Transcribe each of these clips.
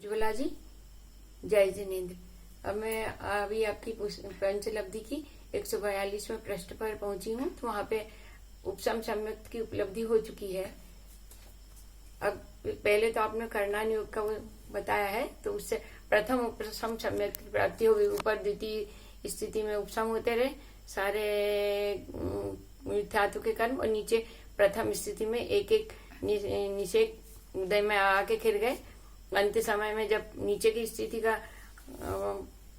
उज्ज्वला जी, जय जिनेन्द्र। अब मैं अभी आपकी पंचलब्धि की 142वें पृष्ठ पर पहुंची हूँ। तो वहां पे उपसम सम्यक्त की उपलब्धि हो चुकी है। अब पहले तो आपने करणान योग का वो बताया है, तो उससे प्रथम उपसम सम्यक्त की प्राप्ति हो गई। ऊपर द्वितीय स्थिति में उपसम होते रहे सारे मिथ्यात्व के कर्म, और नीचे प्रथम स्थिति में एक एक निषेक उदय में आके खिर गए। अंत समय में जब नीचे की स्थिति का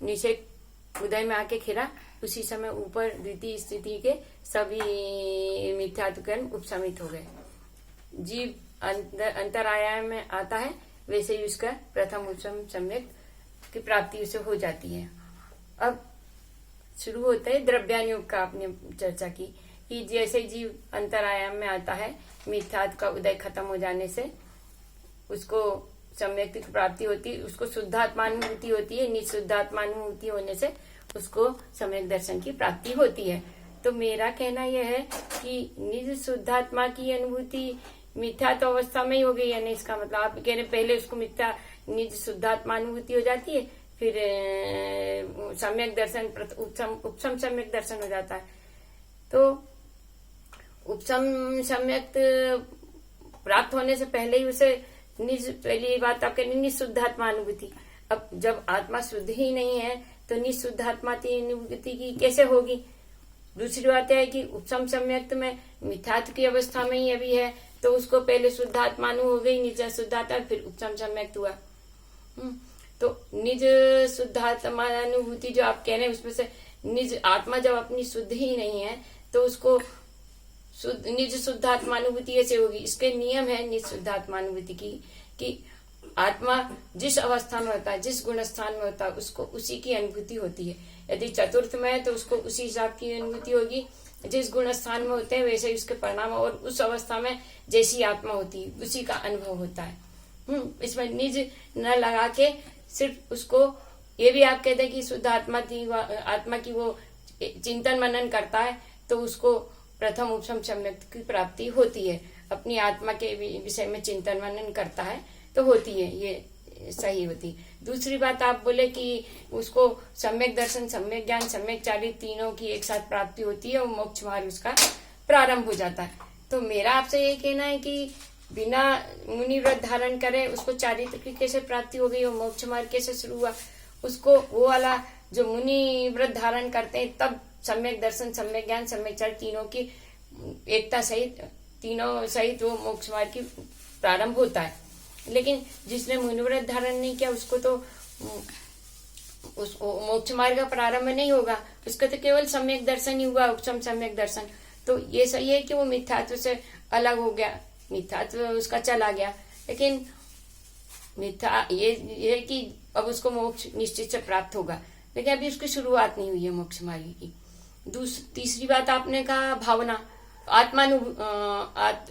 निषेक उदय में आके खिरा, उसी समय ऊपर द्वितीय स्थिति के सभी मिथ्यात्व कर्म उपशमित हो गए। जीव अंतरायाम में आता है, वैसे ही उसका प्रथम उपशम सम्यक की प्राप्ति उसे हो जाती है। अब शुरू होता है द्रव्यानुयोग का। आपने चर्चा की कि जैसे जीव अंतरायाम में आता है, मिथ्यात्व का उदय खत्म हो जाने से उसको सम्यक की प्राप्ति होती है, उसको शुद्धात्मानुभूति होती है। निशुद्धात्मानुभूति होने से उसको सम्यक दर्शन की प्राप्ति होती है। तो मेरा कहना यह है कि निज शुद्धात्मा की अनुभूति मिथ्यात्व अवस्था में ही हो गई, यानी इसका मतलब आप कह रहे पहले उसको मिथ्या निज शुद्धात्मानुभूति हो जाती है, फिर सम्यक दर्शन उपसम सम्यक दर्शन हो जाता है। तो उपसम सम्यक प्राप्त होने से पहले ही उसे पहली बात आप कहने निशुद्धात्मा अनुभूति। अब जब आत्मा शुद्ध ही नहीं है तो निशुद्धात्मा की अनुभूति की कैसे होगी। दूसरी बात है कि उपसम सम्यक्त में मिथ्यात्व की अवस्था में ही अभी है, तो उसको पहले शुद्धात्मा हो गई, निज शुद्धात्मा, फिर उपसम सम्यक्त हुआ। तो निज शुद्धात्मा अनुभूति जो आप कह रहे हैं, उसमें से निज आत्मा जब अपनी शुद्ध ही नहीं है तो उसको निज शुद्धात्मानुभूति ऐसे होगी। इसके नियम है निज शुद्धात्मानुभूति की कि आत्मा जिस अवस्था में होता है, जिस गुण स्थान में होता है, उसको उसी की अनुभूति होती है। यदि चतुर्थ में है तो उसको उसी हिसाब की अनुभूति होगी। जिस गुण स्थान में होते हैं वैसे ही उसके परिणाम, और उस अवस्था में जैसी आत्मा होती है उसी का अनुभव होता है। इसमें निज न लगा के सिर्फ उसको ये भी आप कहते हैं कि शुद्ध आत्मा की वो चिंतन मनन करता है तो उसको प्रथम उपसम सम्यक की प्राप्ति होती है। अपनी आत्मा के विषय में चिंतन मनन करता है तो होती है, ये सही होती है। दूसरी बात आप बोले कि उसको सम्यक दर्शन, सम्यक ज्ञान, सम्यक चारित्र तीनों की एक साथ प्राप्ति होती है और मोक्ष मार्ग उसका प्रारंभ हो जाता है। तो मेरा आपसे ये कहना है कि बिना मुनि व्रत धारण करे उसको चारित्र की कैसे प्राप्ति हो गई और मोक्ष मार्ग कैसे शुरू हुआ। उसको वो वाला जो मुनि व्रत धारण करते हैं तब सम्यक दर्शन, सम्यक ज्ञान, सम्यक चारित्र तीनों की एकता सहित, तीनों सहित वो मोक्ष मार्ग की प्रारंभ होता है। लेकिन जिसने मुनि व्रत धारण नहीं किया उसको तो उस मोक्ष मार्ग का प्रारंभ नहीं होगा, उसका तो केवल सम्यक दर्शन ही हुआ, उपसम सम्यक दर्शन। तो ये सही है कि वो मिथ्यात्व से अलग हो गया, मिथ्यात्व उसका चला गया। लेकिन मिथ्या ये कि अब उसको मोक्ष निश्चित से प्राप्त होगा, लेकिन अभी उसकी शुरुआत नहीं हुई है मोक्ष मार्ग की। तीसरी बात आपने कहा भावना,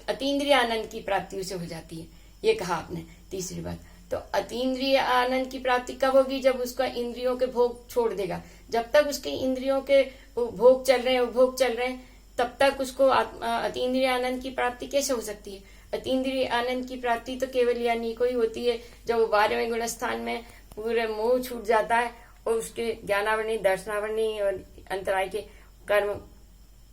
अतीन्द्रिय आनंद की प्राप्ति उसे हो जाती है, ये कहा आपने तीसरी बात। तो अतीन्द्रिय आनंद की प्राप्ति कब होगी? जब उसका इंद्रियों के भोग छोड़ देगा। जब तक उसके इंद्रियों के भोग चल रहे हैं, उपभोग चल रहे हैं, तब तक उसको अतीन्द्रिय आनंद की प्राप्ति कैसे हो सकती है? अतीन्द्रिय आनंद की प्राप्ति तो केवल यानी को ही होती है जब 12वें गुण स्थान में पूरे मोह छूट जाता है और उसके ज्ञानावरणी, दर्शनावरणी और अंतराय के कर्म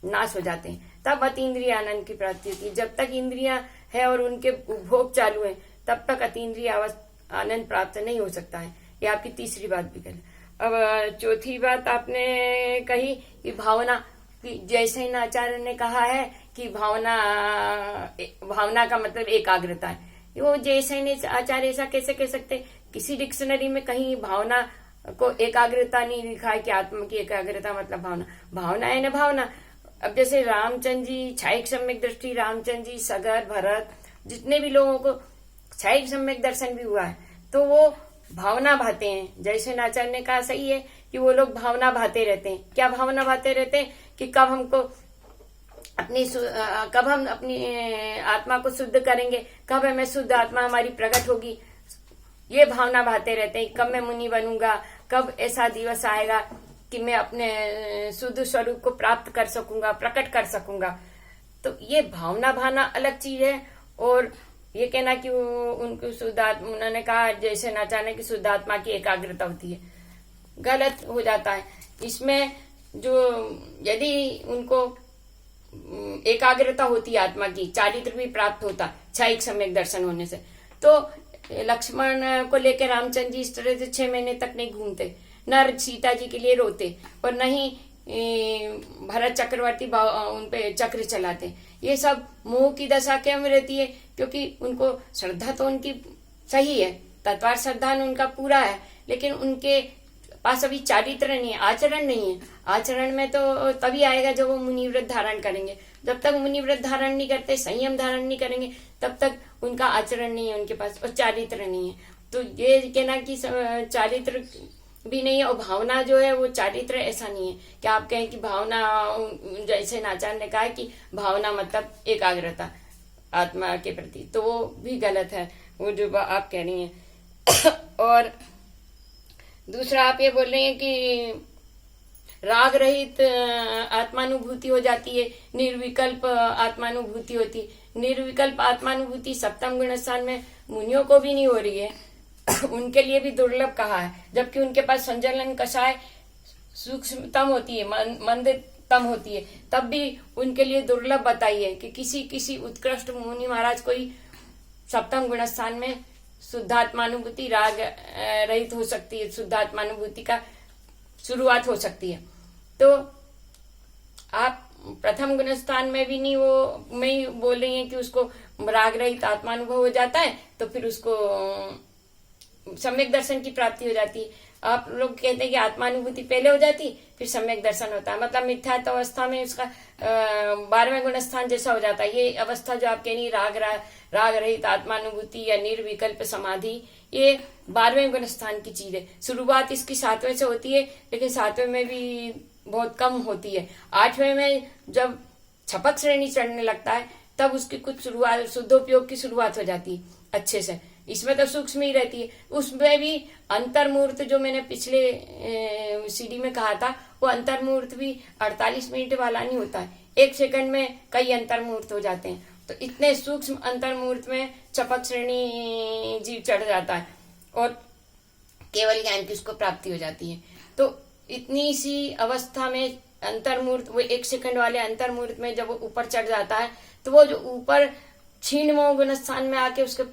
नाश हो जाते हैं, तब अतीन्द्रिय आनंद की प्राप्ति होती है। जब तक इंद्रियां है और उनके उपभोग चालू है तब तक अतीन्द्रिय आनंद प्राप्त नहीं हो सकता है। ये आपकी तीसरी बात भी कही। अब चौथी बात आपने कही कि भावना, कि जैसे ही आचार्य ने कहा है कि भावना का मतलब एकाग्रता है। वो जैसे ही आचार्य ऐसा कैसे कह सकते? किसी डिक्शनरी में कहीं भावना को एकाग्रता नहीं लिखा है कि आत्मा की एकाग्रता मतलब भावना। भावना है ना भावना। अब जैसे रामचंद्र जी, छायिक सम्यक दृष्टि, रामचंद्र जी, सगर, भरत, जितने भी लोगों को छायिक सम्यक दर्शन भी हुआ है तो वो भावना भाते हैं। जैसे आचार्य ने कहा सही है कि वो लोग भावना भाते रहते हैं। क्या भावना भाते रहते हैं? कि कब हम अपनी आत्मा को शुद्ध करेंगे, कब हमें शुद्ध आत्मा हमारी प्रकट होगी, ये भावना भाते रहते हैं। कब मैं मुनि बनूंगा, कब ऐसा दिवस आएगा कि मैं अपने शुद्ध स्वरूप को प्राप्त कर सकूंगा, प्रकट कर सकूंगा। तो ये भावना भाना अलग चीज है और ये कहना कि वो उनको शुद्धात्मा, उन्होंने कहा जैसे नाचाने की शुद्धात्मा की एकाग्रता होती है, गलत हो जाता है। इसमें जो यदि उनको एकाग्रता होती है आत्मा की, चारित्र भी प्राप्त होता क्षयिक सम्यक दर्शन होने से, तो लक्ष्मण को लेकर रामचंद्र जी इस तरह से 6 महीने तक नहीं घूमते, न सीता जी के लिए रोते और न ही भरत चक्रवर्ती उनपे चक्र चलाते। ये सब मोह की दशा क्यों रहती है? क्योंकि उनको श्रद्धा तो उनकी सही है, तत्वार श्रद्धा उनका पूरा है, लेकिन उनके पास अभी चारित्र नहीं है, आचरण नहीं है। आचरण में तो तभी आएगा जब वो मुनिव्रत धारण करेंगे। जब तक मुनिव्रत धारण नहीं करते, संयम धारण नहीं करेंगे, तब तक उनका आचरण नहीं है उनके पास और चारित्र नहीं है। तो ये कहना कि चारित्र भी नहीं है और भावना जो है वो चारित्र, ऐसा नहीं है कि आप कहें कि भावना, जैसे नाचार्य ने कहा कि भावना मतलब एकाग्रता आत्मा के प्रति, तो वो भी गलत है वो जो आप कह रही हैं। और दूसरा आप ये बोल रहे हैं कि राग रहित आत्मानुभूति हो जाती है, निर्विकल्प आत्मानुभूति होती। निर्विकल्प आत्मानुभूति सप्तम गुण स्थान में मुनियों को भी नहीं हो रही है, उनके लिए भी दुर्लभ कहा है, जबकि उनके पास संजलन कषाय सूक्ष्मतम होती है, मंदतम होती है, तब भी उनके लिए दुर्लभ बताई है कि किसी उत्कृष्ट मुनि महाराज को ही सप्तम गुण स्थान में शुद्धात्मानुभूति राग रहित हो सकती है, शुद्धात्मानुभूति का शुरुआत हो सकती है। तो आप प्रथम गुण स्थान में भी नहीं, वो मैं ही बोल रही हैं कि उसको राग रहित आत्मानुभव हो जाता है, तो फिर उसको सम्यक दर्शन की प्राप्ति हो जाती है। आप लोग कहते हैं कि आत्मानुभूति पहले हो जाती फिर सम्यक दर्शन होता है, मतलब मिथ्यात्व अवस्था में उसका 12वें गुण स्थान जैसा हो जाता है। ये अवस्था जो आप कह रही राग रहित आत्मानुभूति या निर्विकल्प समाधि, ये 12वें गुण स्थान की चीज है। शुरुआत इसकी 7वें से होती है, लेकिन 7वें में भी बहुत कम होती है। 8वें में जब छपक श्रेणी चढ़ने लगता है तब उसकी कुछ शुरुआत, शुद्धोपयोग की शुरुआत हो जाती है अच्छे से। इसमें तो सूक्ष्म ही रहती है। उसमें भी अंतर्मूर्त, जो मैंने पिछले सीडी में कहा था, वो अंतर्मूर्त भी 48 मिनट वाला नहीं होता है, 1 सेकंड में कई अंतर्मूर्त हो जाते हैं। तो इतने सूक्ष्म अंतर्मूर्त में चपक श्रेणी जीव चढ़ जाता है और केवल ज्ञान की उसको प्राप्ति हो जाती है। तो इतनी सी अवस्था में अंतर्मूर्त, वो 1 सेकंड वाले अंतर्मूर्त में जब वो ऊपर चढ़ जाता है, तो वो जो ऊपर क्षीण मोह गुण स्थान में आके उसके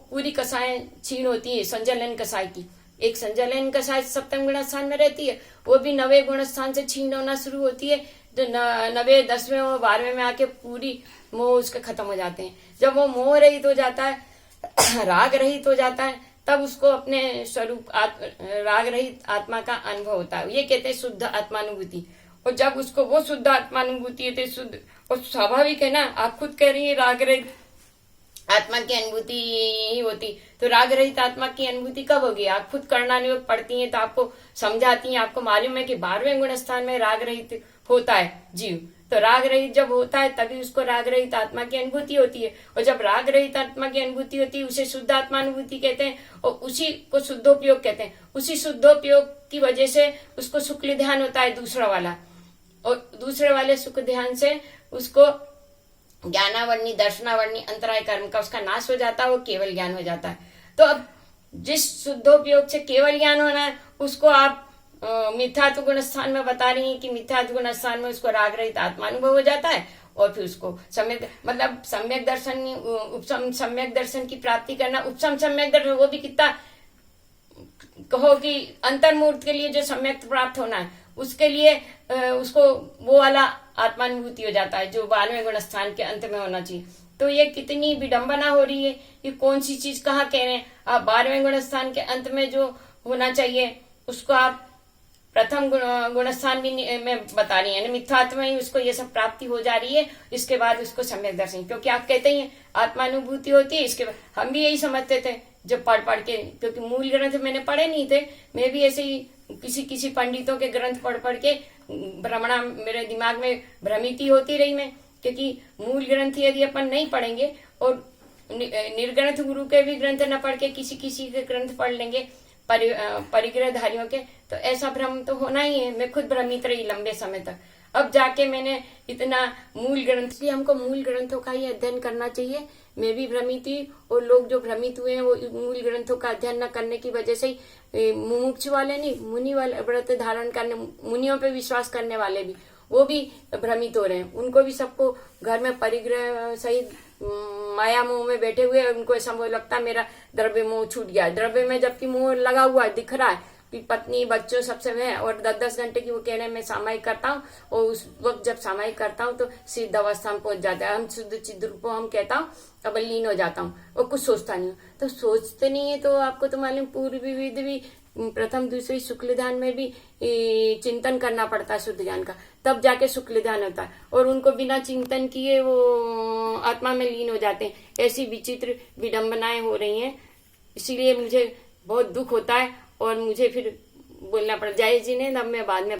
पूरी कसाएं क्षीण होती है, संजलन कसाई की। एक संजलन कसाई सप्तम गुण स्थान में रहती है, वो भी 9वें गुण स्थान से क्षीण होना शुरू होती है, जो 9वें 10वें और 12वें में आके पूरी मोह उसके खत्म हो जाते हैं। जब वो मोह रहित हो जाता है, राग रहित हो जाता है, तब उसको अपने स्वरूप राग रहित आत्मा का अनुभव होता है। ये कहते हैं शुद्ध आत्मानुभूति। और जब उसको वो शुद्ध आत्मानुभूति है, शुद्ध और स्वाभाविक है ना, आप खुद कह रही है राग रहित आत्मा की अनुभूति ही होती, तो राग रहित आत्मा की अनुभूति कब होगी? आप खुद कर्णानुयोग पढ़ती हैं तो आपको समझाती हैं, आपको मालूम है कि 12वें गुण स्थान में राग रहित होता है जीव। तो राग रहित जब होता है तभी उसको राग रहित आत्मा की अनुभूति होती है, और जब राग रहित आत्मा की अनुभूति होती है उसे शुद्ध आत्मानुभूति कहते हैं, और उसी को शुद्धोपयोग कहते हैं। उसी शुद्धोपयोग की वजह से उसको शुक्ल ध्यान होता है दूसरा वाला, और दूसरे वाले सुख ध्यान से उसको ज्ञानावरणी दर्शनावरणी अंतराय कर्म का उसका नाश हो जाता है, वो केवल ज्ञान हो जाता है। तो अब जिस शुद्धोपयोग से केवल ज्ञान होना है, उसको आप मिथ्यात्व गुण स्थान में बता रही हैं कि मिथ्यात्व गुण स्थान में उसको राग रहित आत्मानुभव हो जाता है, और फिर उसको सम्यक, मतलब सम्यक दर्शन, उपसम सम्यक दर्शन की प्राप्ति करना, उपसम सम्यक दर्शन, वो भी कितना कहो कि अंतर्मूर्त के लिए जो सम्यक प्राप्त होना है, उसके लिए उसको वो वाला आत्मानुभूति हो जाता है जो 12वें गुण स्थान के अंत में होना चाहिए। तो ये कितनी विडंबना हो रही है, ये कौन सी चीज कहाँ कह रहे हैं आप? 12वें गुण स्थान के अंत में जो होना चाहिए उसको आप प्रथम गुण स्थान भी में बता रही है, मिथ्यात्व में ही उसको ये सब प्राप्ति हो जा रही है, इसके बाद उसको सम्यक दर्शन, क्योंकि आप कहते ही आत्मानुभूति होती है। इसके बाद हम भी यही समझते थे जब पढ़ के, क्योंकि मूल ग्रंथ मैंने पढ़े नहीं थे, मैं भी ऐसे ही किसी पंडितों के ग्रंथ पढ़ के भ्रमणा मेरे दिमाग में भ्रमित होती रही मैं, क्योंकि मूल ग्रंथ यदि अपन नहीं पढ़ेंगे और निर्ग्रंथ गुरु के भी ग्रंथ न पढ़ के किसी के ग्रंथ पढ़ लेंगे परिग्रहधारियों के, तो ऐसा भ्रम तो होना ही है। मैं खुद भ्रमित रही लंबे समय तक, अब जाके मैंने इतना मूल ग्रंथ, हमको मूल ग्रंथों का ही अध्ययन करना चाहिए, मैं भी भ्रमित हुई, और लोग जो भ्रमित हुए हैं वो मूल ग्रंथों का अध्ययन न करने की वजह से ही मुमुक्ष वाले नहीं, मुनि वाले, व्रत धारण करने, मुनियों पे विश्वास करने वाले भी, वो भी भ्रमित हो रहे हैं। उनको भी सबको घर में परिग्रह सहित माया मोह में बैठे हुए, उनको ऐसा लगता है मेरा द्रव्य मोह छूट गया। द्रव्य में जबकि मोह लगा हुआ है, दिख रहा है कि पत्नी बच्चों सबसे में, और 10-10 घंटे की वो कह रहे हैं मैं सामायिक करता हूँ, और उस वक्त जब सामायिक करता हूँ तो सिद्ध अवस्था में पहुंच जाता है, हम शुद्ध चिद रूप हम कहता हूँ, अब लीन हो जाता हूँ और कुछ सोचता नहीं हूँ। तो सोचते नहीं है तो आपको तो मालूम पूर्वी विध भी प्रथम दूसरी शुक्ल ध्यान में भी चिंतन करना पड़ता है शुद्ध ज्ञान का, तब जाके शुक्ल ध्यान होता है, और उनको बिना चिंतन किए वो आत्मा में लीन हो जाते हैं। ऐसी विचित्र विडंबनाएं हो रही हैं, इसीलिए मुझे बहुत दुख होता है और मुझे फिर बोलना पड़ा। जय जी ने, अब मैं बाद में